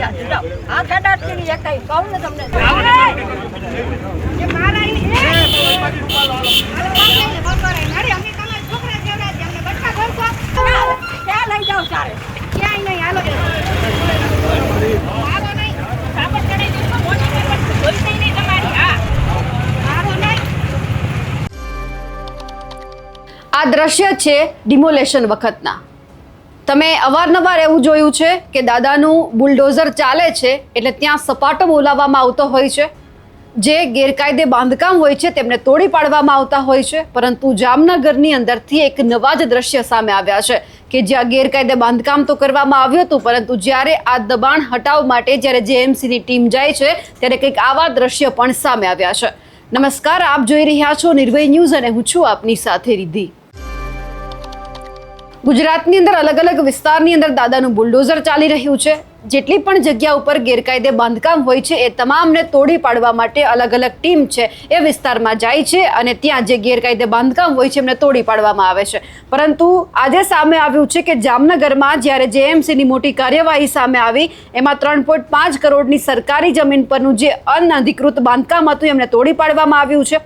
આ ખેડાટની એક કઈ કહું ને તમને ક્યાં લઈ જાવ સારે ક્યાંય નહીં હાલો આ દ્રશ્ય છે ડિમોલેશન વખતના. તમે અવારનવાર એવું જોયું છે કે દાદાનું બુલડોઝર ચાલે છે એટલે ત્યાં સપાટો બોલાવવામાં આવતો હોય છે. જે ગેરકાયદે બાંધકામ હોય છે તેમને તોડી પાડવામાં આવતા હોય છે. પરંતુ જામનગરની અંદરથી એક નવા જ દ્રશ્ય સામે આવ્યા છે કે જ્યાં ગેરકાયદે બાંધકામ તો કરવામાં આવ્યું હતું, પરંતુ જ્યારે આ દબાણ હટાવ માટે જ્યારે જેએમસીની ટીમ જાય છે ત્યારે કંઈક આવા દ્રશ્ય પણ સામે આવ્યા છે. નમસ્કાર, આપ જોઈ રહ્યા છો નિર્ભય ન્યૂઝ અને હું છું આપની સાથે રિદ્ધિ. ગુજરાતની અંદર અલગ અલગ વિસ્તારની અંદર દાદાનું બુલડોઝર ચાલી રહ્યું છે. જેટલી પણ જગ્યા ઉપર ગેરકાયદે બાંધકામ હોય છે એ તમામને તોડી પાડવા માટે અલગ અલગ ટીમ છે એ વિસ્તારમાં જાય છે અને ત્યાં જે ગેરકાયદે બાંધકામ હોય છે એમને તોડી પાડવામાં આવે છે. પરંતુ આજે સામે આવ્યું છે કે જામનગરમાં જ્યારે જેએમસીની મોટી કાર્યવાહી સામે આવી એમાં 3.5 કરોડની સરકારી જમીન પરનું જે અનઅધિકૃત બાંધકામ હતું એમને તોડી પાડવામાં આવ્યું છે.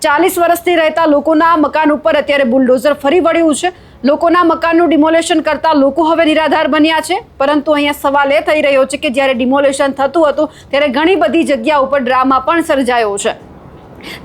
40 વર્ષથી રહેતા લોકોના મકાન ઉપર અત્યારે બુલડોઝર ફરી વળ્યું છે. લોકોના મકાનનું ડિમોલેશન કરતા લોકો હવે નિરાધાર બન્યા છે. પરંતુ અહીંયા સવાલ એ થઈ રહ્યો છે કે જ્યારે ડિમોલેશન થતું હતું ત્યારે ઘણી બધી જગ્યા ઉપર ડ્રામા પણ સર્જાયો છે.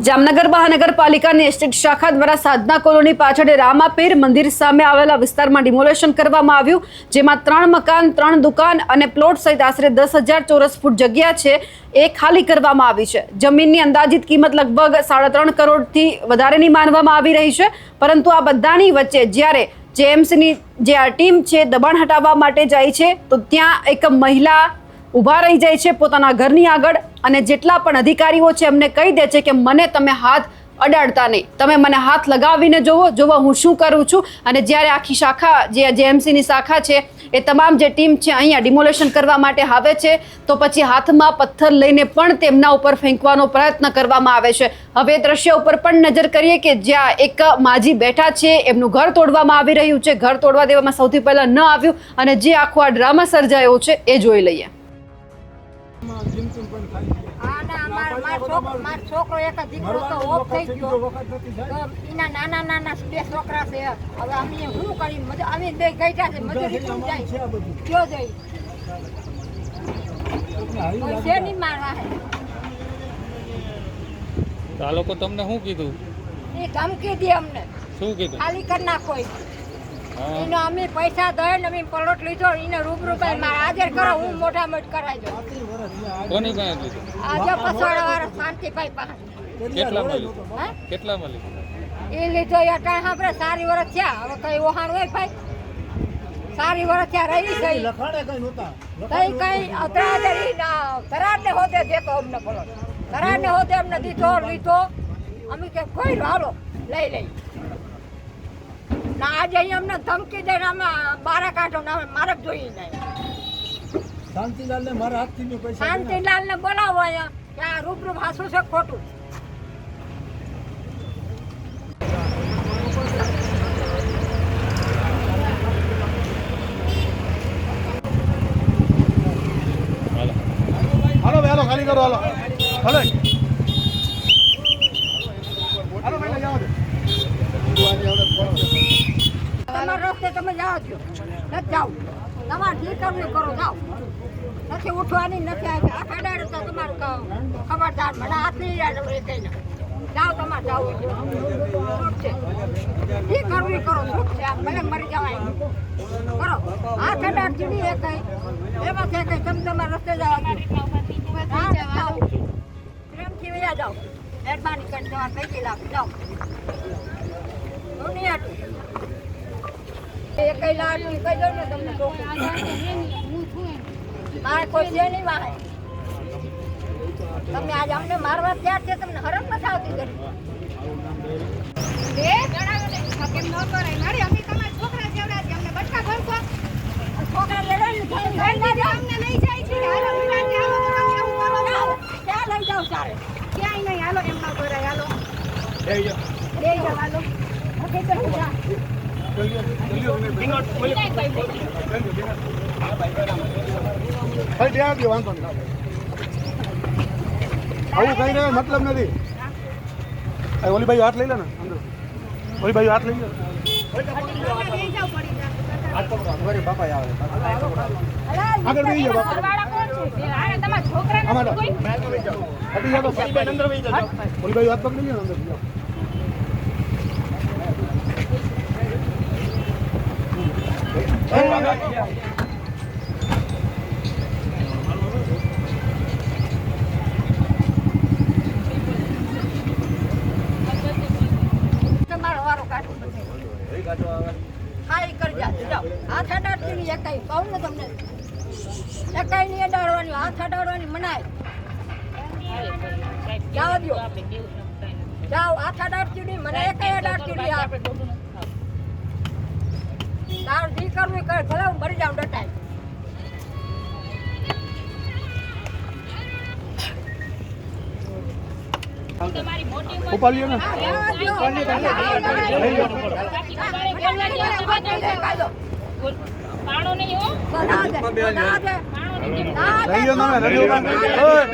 જામનગર મહાનગરપાલિકાની એસ્ટેટ શાખા દ્વારા સાધના કોલોની પાછળ રામાપીર મંદિર સામે આવેલા વિસ્તારમાં ડિમોલેશન કરવામાં આવ્યું, જેમાં 3 મકાન, 3 દુકાન અને પ્લોટ સહિત આશરે 10,000 ચોરસ ફૂટ જગ્યા છે એ ખાલી કરવામાં આવી છે. જમીનની અંદાજિત કિંમત લગભગ 3.5 કરોડથી વધારેની માનવામાં આવી રહી છે. પરંતુ આ બધાની વચ્ચે જ્યારે જેએમસીની જે આ ટીમ છે દબાણ હટાવવા માટે જાય છે તો ત્યાં એક મહિલા ઊભા રહી જાય છે પોતાના ઘરની આગળ અને જેટલા પણ અધિકારીઓ છે એમને કહી દે છે કે મને તમે હાથ અડાડતા નહીં, તમે મને હાથ લગાવીને જોવો હું શું કરું છું. અને જ્યારે આખી શાખા જે જેએમસીની શાખા છે એ તમામ જે ટીમ છે અહીંયા ડિમોલેશન કરવા માટે આવે છે તો પછી હાથમાં પથ્થર લઈને પણ તેમના ઉપર ફેંકવાનો પ્રયત્ન કરવામાં આવે છે. હવે દ્રશ્ય ઉપર પણ નજર કરીએ કે જ્યાં એક માજી બેઠા છે, એમનું ઘર તોડવામાં આવી રહ્યું છે. ઘર તોડવા દેવામાં સૌથી પહેલા ન આવ્યું અને જે આખો આ ડ્રામા સર્જાયો છે એ જોઈ લઈએ. છોકરો એક દીકરો તો ઓફ થઈ ગયો, એના નાના નાના 2 છોકરા છે. હવે અમે શું કરી અમે બે ગઈઠા છે મજૂરી શું જાય કયો જઈ પૈસે નહીં મારવા હે. આ લોકો તમને શું કીધું? એ ધમકી દે અમને. શું કીધું? ખાલી કરી નાખો. એને અમે પૈસા દઈને અમે પલોટ લીધો, એને રૂબરૂ ભાઈ મારે હાજર કરો, હું મોટા મોટ કરાવી દઉં. કોની પાસે લીધું? આજે પસવાડાવાળા શાંતિભાઈ પાસે. કેટલા મળી? એ લીધો અટાણ સાંભળે સારી વર્ષ થયા. હવે કઈ ઓહાણ હોય ભાઈ, સારી વર્ષ થયા રહી કઈ કઈ અતરાદરી કરારને હોતે દેતો અમને પલોટ, કરારને હોતે અમને દીધો લીધો. અમે કે કોઈ હાલો લઈ લઈ ના આજે અહીં અમને ધમકી દઈને અમે બારા કાઢો ને અમે મારક જોઈએ નહીં. શાંતિલાલને બોલાવો અહીંયા કે આ રૂબરૂ હાસું છે ખોટું. હાલો હાલો ખાલી કરો હાલો હાલો તમારા રસ્તે તમે જાઓ છો, નથી જાઓ તમારે જે કરવું કરો જાઓ. નથી ઉઠવાની નથી આ કાઢાડે તો તમારે ખબરદાર મને હાથ નહીં કહીને જાઓ. તમારે જાવું છે જે કરવું કરો સુખ છે. આ ભલે મરી જવાય કરો. આ કાઢાડતી નહીં એ કઈ એમાં છે કઈ તમે તમારા રસ્તે જાઓ પ્રેમથી વયા જાઓ. મહેરબાની કરીને તમારે પૈકી લાગી જાઓ. એ કઈ લાડુ કહી દઉં ને તમને મારે કોઈ છે નહીં વાહે. તમે આજ અમને મારવા તૈયાર છે, તમને હરમ નથી આવતી ઘરે. કેમ ન કરાય મારી અમે તમારા છોકરા જેવડા છે, અમને બચકા ભરશો. છોકરા લડાઈ અમને નહીં જાય છે. ક્યાં લઈ જાવ સારે ક્યાંય નહીં. હાલો એમ ના કરાય. હાલો લઈ જાઓ હાલો. ખાલી બે આપજો, વાંધો નહીં. આવું કઈ રહે મતલબ નથી. આ ઓલી બાજુ હાથ લઈ લે ને અંદર. ઓલી બાજુ હાથ લઈ લે. આગળ બેસી જાઓ બાપા. આમાં હટી જાઓ તો ફરીબેન અંદર બેસી જાઓ. ઓલી બાજુ હાથ પકડી લે ને અંદર જાઓ. તમારો વારો કાઢો હા એ કરી જાઓ હાથ અડાડતી નહીં એકાઈ કહું ને તમને એકાઈ નહીં અડાડવાની હાથ અડાડવાની મનાય જાઓ દો જાઓ હાથ અડાડતી નહીં મને એકાઈ અડાડતી નહીં આ તાર જી કરવું એ કર ભલે હું મરી જાઉં ડટાઈ ઉપાડ લ્યો ને. લઈ લો તમે, લઈ લો તમે. ઓય.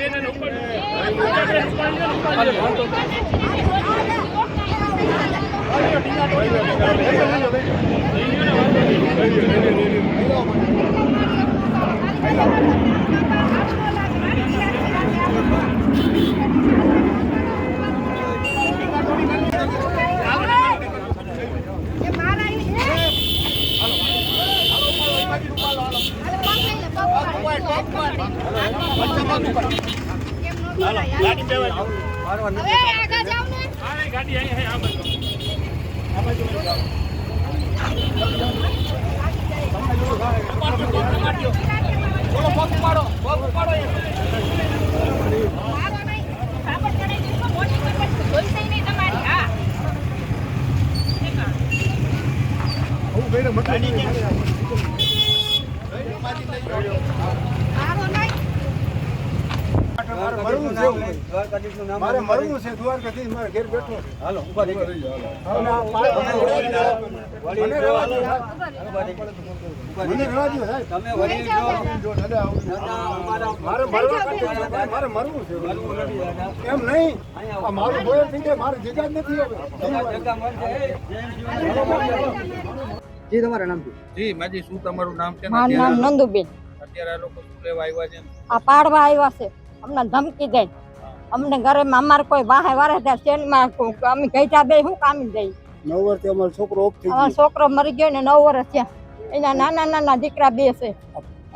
મારે મરવું છે દ્વારકાથી મારે ઘેર બેઠો છે. હાલો ઉભા થઈ જાઓ. મને રહેવા દો સાહેબ. તમે વળી જો. મારે મરવા કાઢી મારે મરવું છે. એમ નહીં આ મારું બોયર થઈ જાય મારે જગ્યા જ નથી હવે. જી તમારું નામ જી માજી શું તમારું નામ છે? મારું નામ નંદુબેન અત્યારે આ લોકો શું લેવા આવ્યા છે? આ પાડવા આવ્યા છે અમને ધમકી દે અમને ઘરે અમારે કોઈ વાહે વારે ત્યાં શેનમાં અમે ગઈતા બે શું કામી જઈ 9 વર્ષથી અમારો છોકરો ઓફ થઈ અમારો છોકરો મરી ગયો ને 9 વર્ષ થયા એના નાના નાના દીકરા બે છે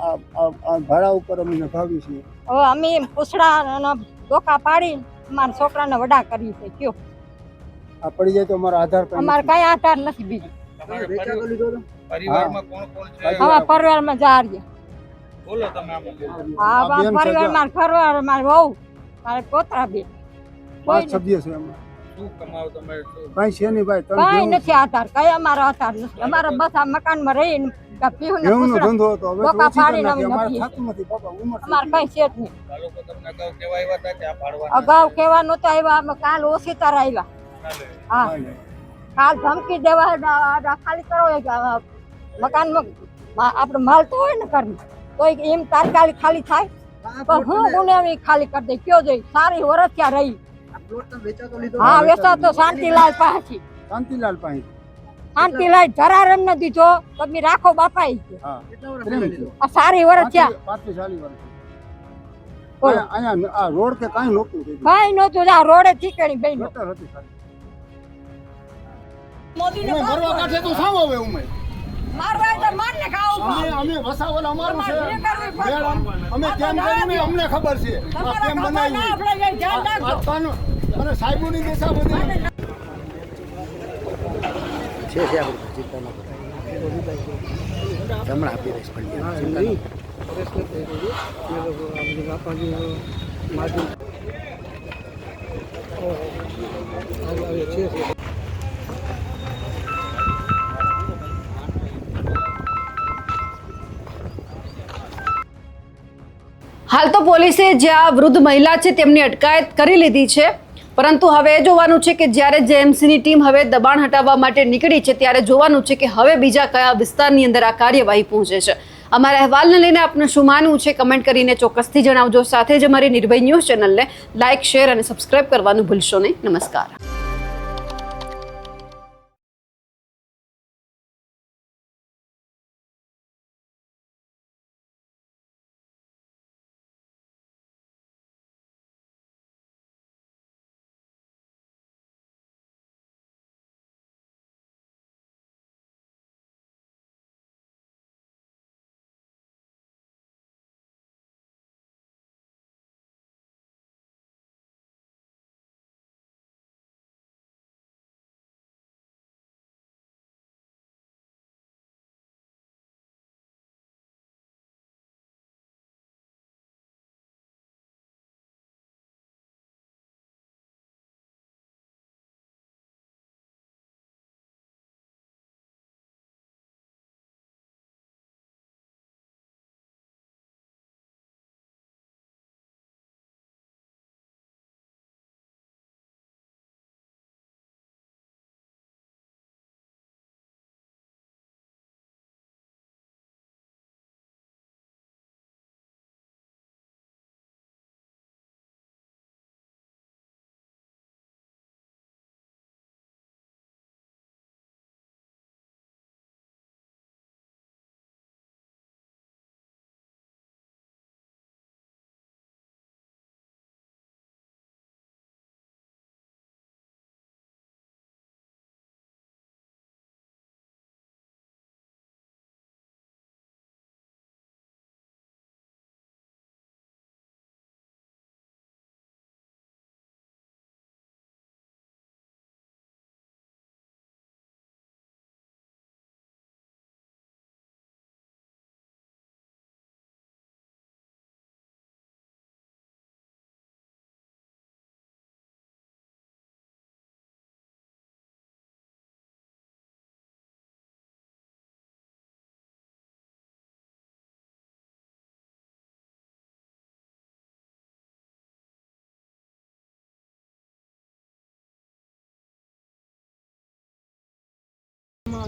આ ભાડા ઉપર અમને ભાવી છે. હવે અમે પૂછડા અને ધોકા પાડી અમારા છોકરાને વડા કરી છે કયો આ પડી જાય તો અમારો આધાર કાર્ડ અમારે કઈ આધાર નથી બીજું વેચાતો લીધો તો પરિવારમાં કોણ કોણ છે? હવે પરિવારમાં જા રહ્યા બોલો તમે આમાં. હા બેન છે, પરિવારમાં ઘરવાર મારે વહુ મારે પોતરા બે 5 સભ્ય છે એમાં. શું કમાવ તમે? કઈ છે નહીં ભાઈ. કઈ નથી આધાર કઈ અમારો આધાર નથી અમારે બસ આ મકાનમાં રહીને પીવું ઘઉંનો ધંધો હતો હવે તો ડોકા ઓછી કરી ફાડીને નાખી. અમે અમારે નભીએ. થતું નથી બાપા ઉંમર થઈ અમારે કઈ છે જ નહીં આ લોકો તમને અગાઉ કેવા આવ્યા હતા કે આ પાડવાના અગાઉ કેવા નહોતા આવ્યા અમે કાલ ઓછી તાર આવ્યા ચાલે? હા ગઈ. કાલ ધમકી દેવા ખાલી કરો મકાનમાં આપણે મળતો હોય ને ઘરમાં તો એમ તાત્કાલિક ખાલી થાય પણ હું ગુનેવી ખાલી કરી દઈ કયો જઈ સારી વરસ્યા રહી આ પ્લોટ તમે વેચાતો લીધો હા વેચા તો શાંતિલાલ પાસે શાંતિલાલ પાસે. શાંતિલાલ જરા એમને દીધો તમે રાખો બાપા ઈ કે. હા કેટલા વર્ષ પહેલા લીધો આ સારી વરસ્યા 35 40 વર્ષ. બોલો. અહીંયા આ રોડ કે કાંઈ નહોતું થઈ ગયું. કઈ નહોતું આ રોડે ઠીકણી બેન ગટર હતી ખાલી. ઉમે ભરવા કાઢે તો સાવ આવે ઉમે. મારવા તો મારને ખાવું અમે વસાવલ અમારું છે. અમારે જે કરવું એ બેન, અમે કેમ કર્યું ને અમને ખબર છે. આ કેમ બનાવ્યું. આપણે ધ્યાન રાખજો આ કાનૂન અને સાહેબોની દિશા બધી છે આપણે ચિંતા ન કરો જમણા આપી દઈશ પણ હાલ તો પોલીસે જે આ વૃદ્ધ મહિલા છે તેમની અટકાયત કરી લીધી છે પરંતુ હવે એ જોવાનું છે કે જ્યારે જેએમસીની ટીમ હવે દબાણ હટાવવા માટે નીકળી છે ત્યારે જોવાનું છે કે હવે બીજા કયા વિસ્તારની અંદર આ કાર્યવાહી પહોંચે છે. અમારા અહેવાલને લઈને આપનું શું માનવું છે કમેન્ટ કરીને ચોક્કસથી જણાવજો. સાથે જ અમારી નિર્ભય ન્યૂઝ ચેનલને લાઇક, શેર અને સબસ્ક્રાઇબ કરવાનું ભૂલશો નહીં. નમસ્કાર.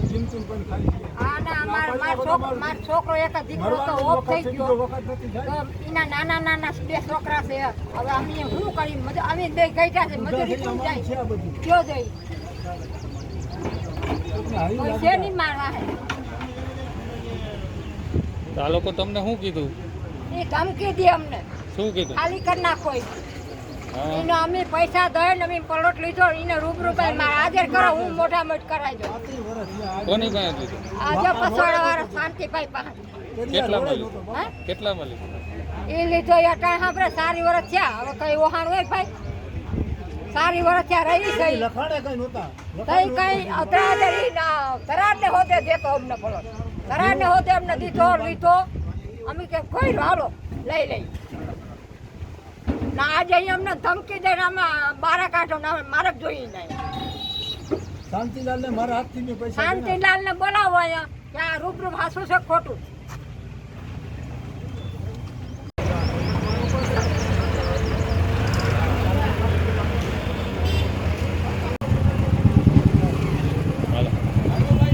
જીમતું પણ ખાલી છે. હા ના મારો છોકરો એક જ દીકરો તો ઓફ થઈ ગયો વખત નથી તો એના નાના બે છોકરા છે. હવે અમે શું કરી અમે બે ગઈટા છે મજૂરી શું જાય છે આ બધું. કયો જઈ હારી કોઈ લાગે. છે નહીં મારવા હે તો આ લોકો તમને શું કીધું? એ ધમકી દે અમને શું કીધું? ખાલી કરી નાખો હા. એને અમે પૈસા દઈને અમે પલોટ લીધો એને રૂબરૂ ભાઈ મારે હાજર કરો હું મોટા મોટ કરાવી દઉં. કોની પાસે લીધું? આજે પસવાડા વાળા શાંતિભાઈ પાસે કેટલામાં લીધું? હા કેટલામાં લીધું? એ લીધો એ અટાણ સાંભળે સારી વર્ષ થયા હવે કઈ ઓહાણ હોય ભાઈ સારી વર્ષ થયા રહી ગઈ લખાડે કઈ નહોતા. કઈ કઈ અતરાદરી ના તરાડને હોતે દેતો અમને પલોટ તરાડને હોતે અમને દીધો લીધો અમે કે કોઈ હાલો લઈ ના આજે અહીં અમને ધમકી દઈને આમાં બારા કાઢો ના મારે જ જોઈએ નહીં. શાંતિલાલને મારા હાથથી મેં પૈસા શાંતિલાલને બોલાવો અહીંયા કે આ રૂબરૂ હાસું છે ખોટું. હાલો.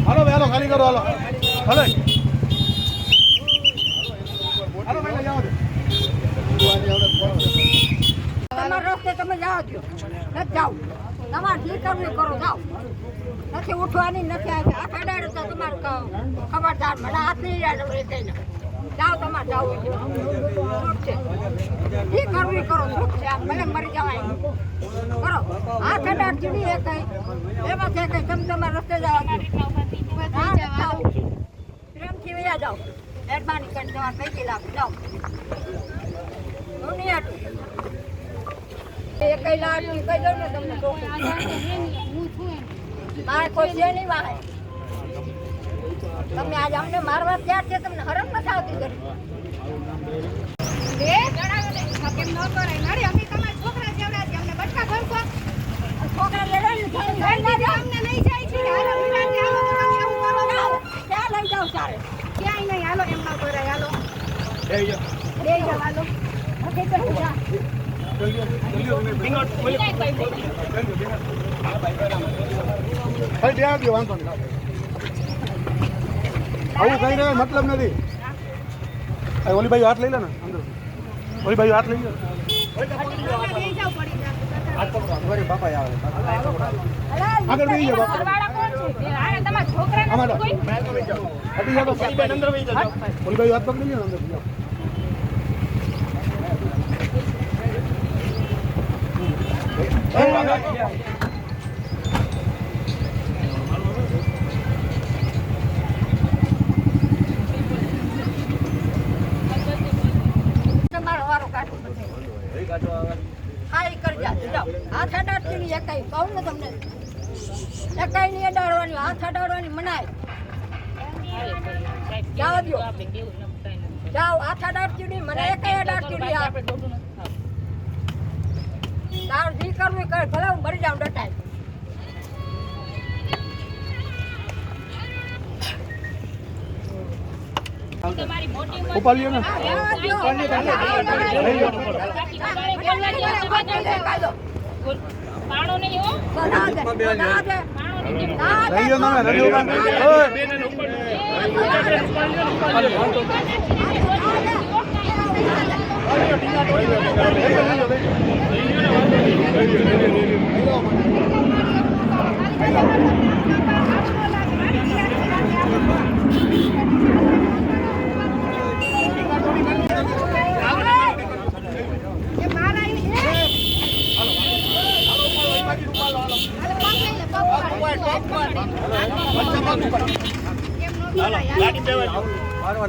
હાલો ખાલી કરો હાલો હાલો હાલો ભાઈ જાઓ તમારા રસ્તે તમે જાઓ છો નથી જાઓ તમારે જે કરવું એ કરો જાઓ નથી ઉઠવાની નથી આવી આ કાઢાડે તો તમારે ખબરદાર મને હાથ નહીં યાદ કહીને જાઓ તમારે જાઓ છૂટ છે જે કરવું એ કરો છૂટ છે આમ ભલે મરી જવાય કરો આ કાઢાડ ચીડી એ કઈ એમાં છે કઈ તમે તમારા રસ્તે જાઓ પ્રેમથી વયા જાઓ મહેરબાની કરીને તમારે પૈકી લાવો જાઓ હું નહીં આટું એ કઈ લાડુ કઈ દઉં ને તમને મારે કોઈ છે નહીં વાહે તમે આજે અમને મારવા ત્યાર છે તમને હરમ નથી આવતી ઘરે કેમ ન કરાય મારી અમે તમારા છોકરા જેવડા છે અમને બટકા ભરશો છોકરા લડાઈ અમને લઈ જાય છે હાલો વિરાટ હાલો તો તમે એવું કરો છો ક્યાં લઈ જાવ સારે ક્યાંય નહીં હાલો એમ ન કરાય હાલો લઈ જાવ હાલો ઓકે તો જા ભાઈ બે આપજો, વાંધો નહીં. આવું કઈ રહે મતલબ નથી. આ ઓલી બાજુ હાથ લઈ લે ને અંદર. ઓલી બાજુ હાથ લઈ લે. તમારી બાપા આવે આગળ વહી જાઓ બાપા. ઘરવાળા કોણ છે? આને તમારા છોકરાને આમાં કોઈ હટી જાઓ તો ઓલી બાજુ હાથ પકડી લે ને અંદર જાઓ. તમારો વારો કાઢો બધે. હા એ કરી જાઓ, જાઓ. હાથ અડાડતી નહીં એકાઈ, કહું ને તમને એકાઈ નહીં અડાડવાની, હાથ અડાડવાની મનાય. જાઓ દ્યો. જાઓ, હાથ અડાડતી નહીં, મને એકાઈ અડાડતી નહીં હાથ. તારું જી કરવું એ કર, ભલે હું મરી જાઉં ડટાય. તમારી મોટી ઉપાડ લ્યો ને. રહેવા દ્યો. પાણો નહીં હો તો ના દે, તો ના દે. પાણો નહીં ના દે. લઈ લો તમે રડી ઉભા.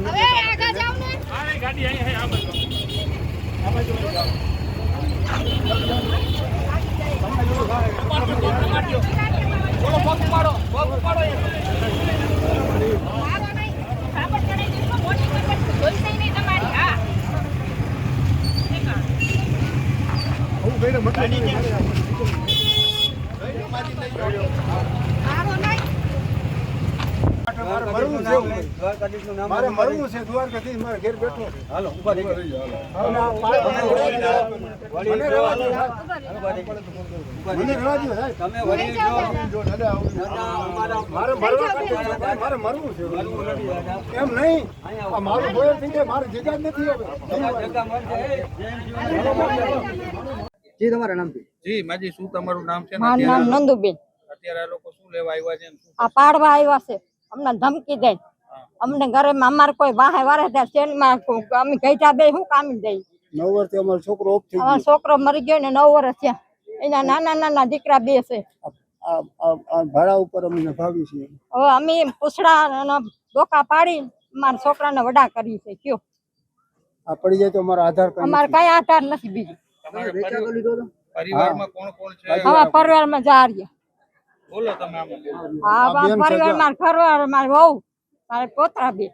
હવે આગળ જાવ ને મારો નહીં સાપડ ચડાઈ દીધો મોટી પકડ જોઈશે નહીં તમારી હા આવું કઈને મતલબ નથી. મારો નહીં મારે મરવું છે. મારે મરવું છે દ્વારકાથી. મારે ઘેર બેઠો. હાલો ઉભા થઈ ગયા. મને રહેવા દો. મને રહેવા દો સાહેબ. તમે વળી જો જો દાદા આવું. મારે મરવા કાઢો. મારે મરવું છે. એમ નહીં. આ મારું બોયર થઈ જાય. મારી જગ્યા જ નથી હવે. જી તમારા નામ જી માજી શું તમારું નામ છે ને મારું નામ નંદુબેન. અત્યારે આ લોકો શું લેવા આવ્યા છે ને શું? આ પાડવા આવ્યા છે, અમને ધમકી દે. અમને ઘરે અમારે કોઈ વાહે વારે ત્યાં શેરીમાં અમે ગઈતા બે શું કામી દઈ. 9 વર્ષથી અમારો છોકરો ઓફ થઈ અમારો છોકરો મરી ગયો ને 9 વર્ષ થયા. એના નાના નાના દીકરા બે છે. આ ભાડા ઉપર અમને ભાવી છે. હવે અમે પૂછડા અને ડોકા પાડી મારા છોકરાને વડા કરી છે. કયો આ પડી જાય તો અમારો આધાર કાર્ડ અમારે કઈ આધાર નથી બીજું. તમારા વેચાતો લીધો તો પરિવારમાં કોણ કોણ છે હવે પરિવારમાં જા રહ્યા. બોલો તમે આમ હા પરિવારમાં ઘરવાર મારે વહુ મારે પોતરા બે.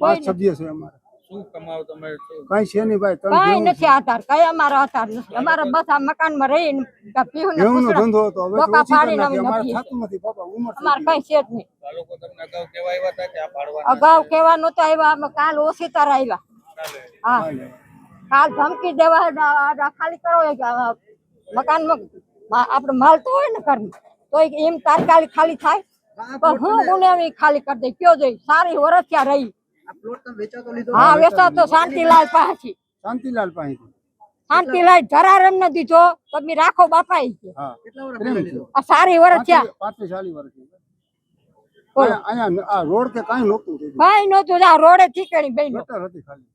પાંચ સભ્ય છે અમારે. શું કમાવ તમે શું કઈ છે નહીં ભાઈ. કઈ નથી આધાર, કઈ અમારો આધાર નથી. અમારે બસ આ મકાનમાં રહીને પીવું ને ઘઉંનો પૂછડા ધંધો હતો. હવે તો ડોકા ઓછી કરી પાડીને નાખી. અમે અમારે નપીએ થતું નથી બાપા. ઉંમર થઈ અમારે ગઈ. કઈ છે જ નહીં. આ લોકો તમને અગાઉ કેવા આવ્યા હતા કે આ પાડવા અગાઉ કેવાનું તો આવ્યા, અમે કાલ ઓછી તાર આવ્યા. હા કાલ ધમકી દેવા ખાલી કરો મકાનમાં આપણે માલ તો હોય ને ઘરમાં તો એમ તાત્કાલિક ખાલી થાય. પણ હું ગુનેવી ખાલી કરી દઈ. કયો જોઈ સારી વર્ષ ત્યાં રહી. આ પ્લોટ તમે વેચાતો લીધો હા વેચા તો શાંતિલાલ પાછી. શાંતિલાલ પાસેથી. શાંતિલાલ જરા રમ ન દીધો તમે રાખો બાપા ઈ કે. હા કેટલા વર્ષ પ્રેમ પહેલા છે. લીધો આ સારી વર્ષ ત્યાં 35-40 વર્ષથી. બોલો. અહીંયા આ રોડ કે કાંઈ નહોતું. કઈ નતું આ રોડે ઠીકણી બેન ગટર હતી ખાલી.